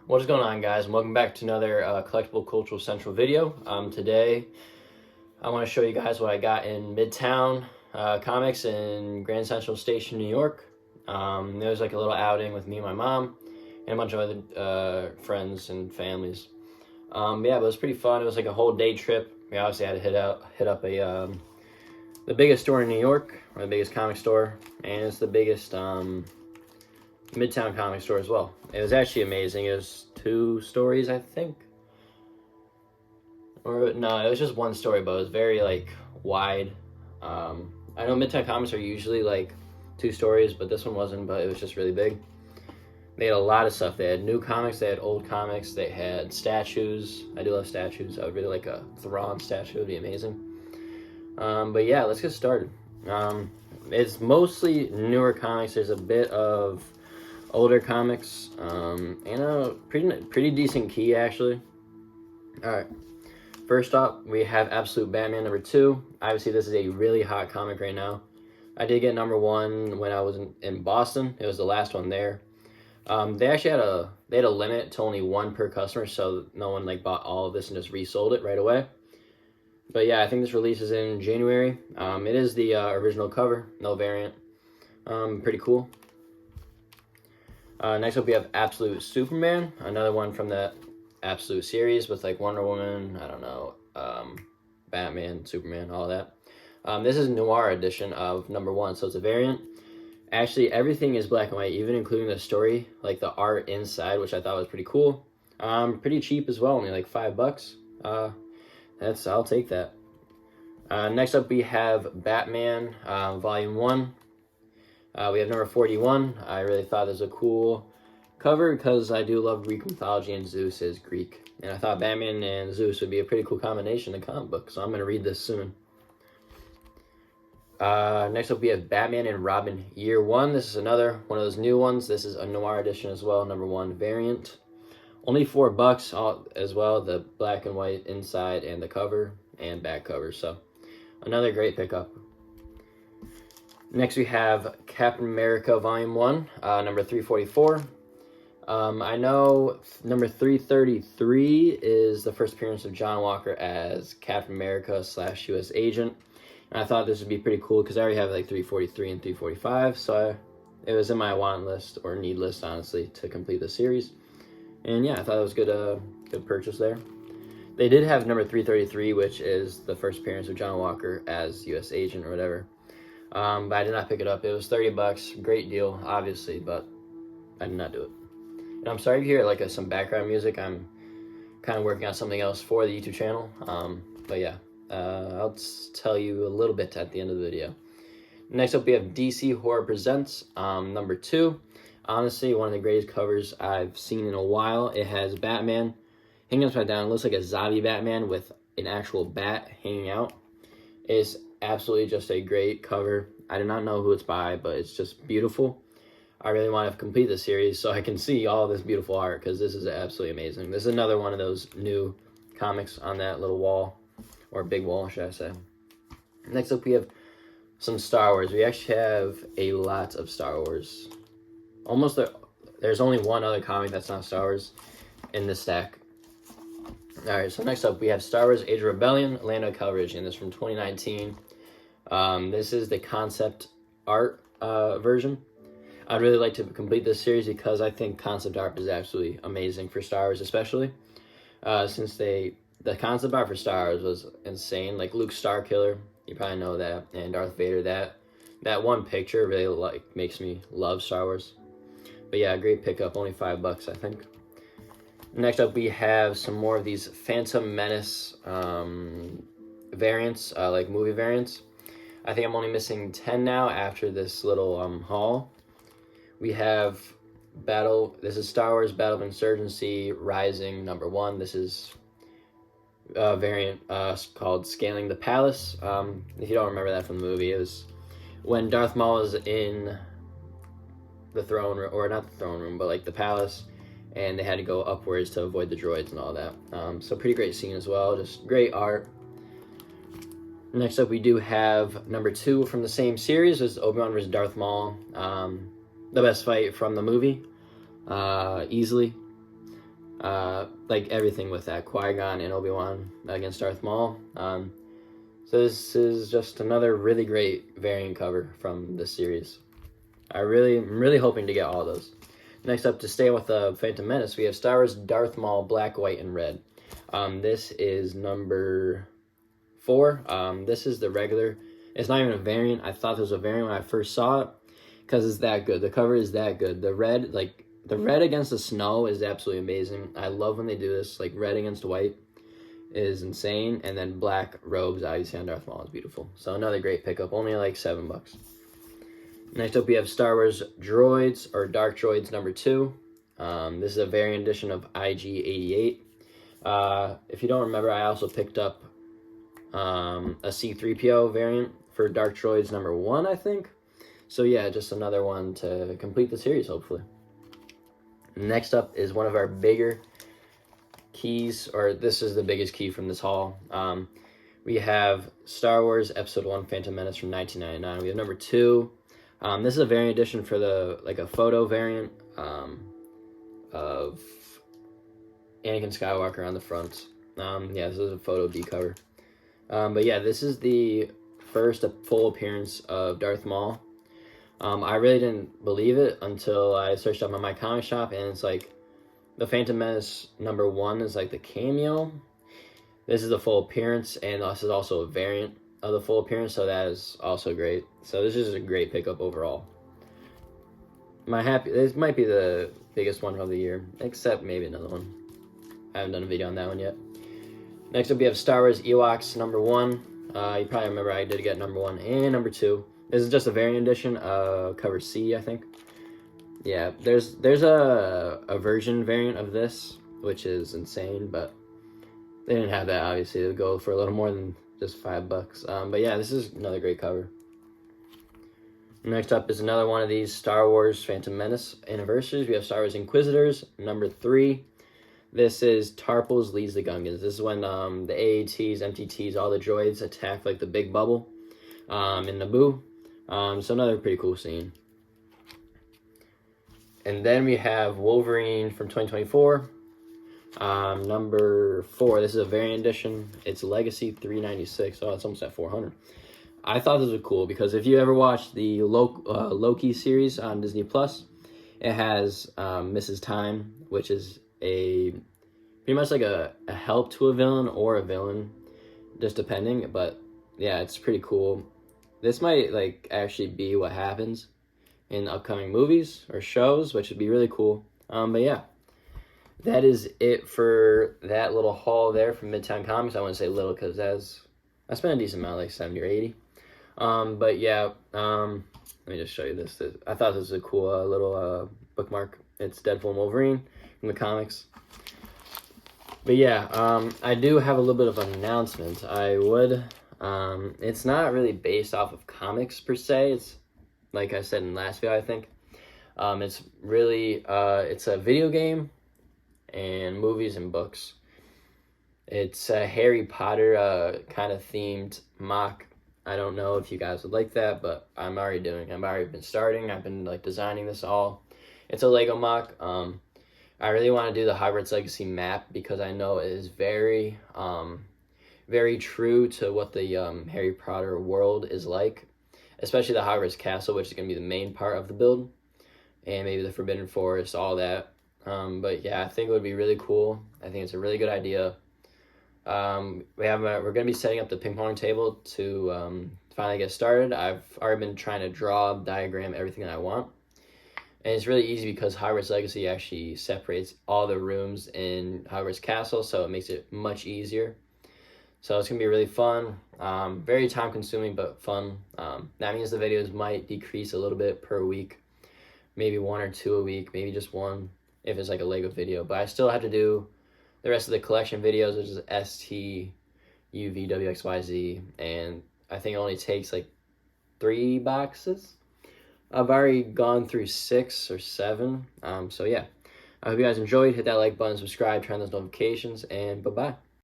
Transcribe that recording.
What's going on, guys, and welcome back to another Collectible Cultural Central video. Today I want to show you guys what I got in Midtown Comics in Grand Central Station, New York. There was like a little outing with me and my mom and a bunch of other friends and families. But it was pretty fun. It was like a whole day trip. We obviously had to hit up the biggest store in New York, or the biggest comic store, and it's the biggest Midtown comic store as well. It was actually amazing. It was 2 stories, I think. Or no, it was just 1 story, but it was very like wide. I know Midtown comics are usually like 2 stories, but this one wasn't, but it was just really big. They had a lot of stuff. They had new comics, they had old comics, they had statues. I do love statues. I would really like a Thrawn statue. It would be amazing. But yeah, let's get started. It's mostly newer comics. There's a bit of older comics, and a pretty decent key, actually. Alright, first up, we have Absolute Batman number 2. Obviously, this is a really hot comic right now. I did get number 1 when I was in Boston. It was the last one there. They actually had a limit to only 1 per customer, so no one like bought all of this and just resold it right away. But yeah, I think this releases in January. It is the original cover, no variant. Pretty cool. Next up, we have Absolute Superman, another one from the Absolute series with like Wonder Woman, I don't know, Batman, Superman, all that. This is Noir edition of number 1, so it's a variant. Actually, everything is black and white, even including the story, like the art inside, which I thought was pretty cool. Pretty cheap as well, only like $5. I'll take that. Next up, we have Batman, Volume 1. We have number 41. I really thought this was a cool cover because I do love Greek mythology and Zeus is Greek. And I thought Batman and Zeus would be a pretty cool combination in comic book, so I'm going to read this soon. Next up, we have Batman and Robin Year 1. This is another one of those new ones. This is a Noir edition as well, number 1 variant. Only $4 as well, the black and white inside and the cover and back cover. So another great pickup. Next, we have Captain America Volume 1, number 344. I know number 333 is the first appearance of John Walker as Captain America / U.S. Agent. And I thought this would be pretty cool because I already have like 343 and 345. So it was in my want list or need list, honestly, to complete the series. And yeah, I thought it was good purchase there. They did have number 333, which is the first appearance of John Walker as U.S. Agent or whatever. But I did not pick it up. It was $30. Great deal, obviously, but I did not do it. And I'm sorry if you hear like some background music. I'm kind of working on something else for the YouTube channel. But yeah, I'll tell you a little bit at the end of the video. Next up, we have DC Horror Presents, number 2. Honestly, one of the greatest covers I've seen in a while. It has Batman hanging upside down. It looks like a zombie Batman with an actual bat hanging out. It's absolutely just a great cover. I do not know who it's by, but it's just beautiful. I really want to complete the series so I can see all this beautiful art because this is absolutely amazing. This is another one of those new comics on that little wall, or big wall, should I say. Next up, we have some Star Wars. We actually have a lot of Star Wars. There's only one other comic that's not Star Wars in this stack. Alright, so next up we have Star Wars Age of Rebellion, Land of Calrissian. This is from 2019. This is the concept art version. I'd really like to complete this series because I think concept art is absolutely amazing for Star Wars, especially since the concept art for Star Wars was insane. Like Luke Starkiller, you probably know that, and Darth Vader. That one picture really makes me love Star Wars. But yeah, great pickup. Only $5, I think. Next up, we have some more of these Phantom Menace variants, like movie variants. I think I'm only missing 10 now after this little haul. We have this is Star Wars Battle of Insurgency Rising number 1. This is a variant called Scaling the Palace. If you don't remember that from the movie, it was when Darth Maul is in the throne room, or not the throne room, but like the palace, and they had to go upwards to avoid the droids and all that. So pretty great scene as well, just great art. Next up, we do have number 2 from the same series. Is Obi-Wan vs. Darth Maul. The best fight from the movie, easily. like everything with that, Qui-Gon and Obi-Wan against Darth Maul. So this is just another really great variant cover from this series. I'm really hoping to get all those. Next up, to stay with the Phantom Menace, we have Star Wars Darth Maul Black, White, and Red. This is number 4. This is the regular. It's not even a variant. I thought there was a variant when I first saw it because it's that good. The cover is that good. The red, like the red against the snow, is absolutely amazing. I love when they do this. Like red against white is insane, and then black robes obviously on Darth Maul is beautiful. So another great pickup. Only like $7. Next up, we have Star Wars Droids, or Dark Droids number 2. This is a variant edition of IG-88. If you don't remember, I also picked up a C-3PO variant for Dark Droids number 1, I think. So yeah, just another one to complete the series, hopefully. Next up is one of our bigger keys, or this is the biggest key from this haul. We have Star Wars Episode 1 Phantom Menace from 1999. We have number 2. This is a variant edition for a photo variant of Anakin Skywalker on the front. Yeah, this is a photo B cover. But yeah, this is the first full appearance of Darth Maul. I really didn't believe it until I searched up on my comic shop, and it's like the Phantom Menace number 1 is like the cameo. This is the full appearance, and this is also a variant of the full appearance, so that is also great. So this is a great pickup overall. This might be the biggest one of the year, except maybe another one. I haven't done a video on that one yet. Next up, we have Star Wars Ewoks number 1. You probably remember I did get number 1 and number 2. This is just a variant edition, cover C, I think. Yeah, there's a version variant of this, which is insane, but they didn't have that, obviously. It would go for a little more than just $5. But yeah, this is another great cover. Next up is another one of these Star Wars Phantom Menace anniversaries. We have Star Wars Inquisitors number 3. This is Tarpals leads the Gungans. This is when the AATs, MTTs, all the droids attack like the big bubble in Naboo. So another pretty cool scene. And then we have Wolverine from 2024. Number 4. This is a variant edition. It's Legacy 396. Oh, it's almost at 400. I thought this was cool because if you ever watched the Loki series on Disney Plus, it has Mrs. Time, which is pretty much like a help to a villain or a villain, just depending. But yeah, it's pretty cool. This might like actually be what happens in upcoming movies or shows, which would be really cool. But yeah, that is it for that little haul there from Midtown Comics. I want to say little because I spent a decent amount, like 70 or 80. But yeah, let me just show you this. I thought this was a cool little bookmark. It's Deadpool and Wolverine from the comics. But yeah, I do have a little bit of an announcement. It's not really based off of comics per se. It's like I said in the last video, I think. It's really, it's a video game and movies and books. It's a Harry Potter kind of themed mock. I don't know if you guys would like that, but I've already been starting. I've been like designing this all. It's a Lego mock. I really want to do the Hogwarts Legacy map because I know it is very, very true to what the Harry Potter world is like, especially the Hogwarts Castle, which is going to be the main part of the build, and maybe the Forbidden Forest, all that. But yeah, I think it would be really cool. I think it's a really good idea. We're going to be setting up the ping pong table to finally get started. I've already been trying to draw, diagram everything that I want. And it's really easy because Hogwarts Legacy actually separates all the rooms in Hogwarts Castle, so it makes it much easier. So it's going to be really fun, very time consuming, but fun. That means the videos might decrease a little bit per week, maybe 1 or 2 a week, maybe just 1 if it's like a Lego video. But I still have to do the rest of the collection videos, which is ST, UV, WXYZ, and I think it only takes like 3 boxes. I've already gone through 6 or 7, so yeah. I hope you guys enjoyed. Hit that like button, subscribe, turn on those notifications, and bye-bye.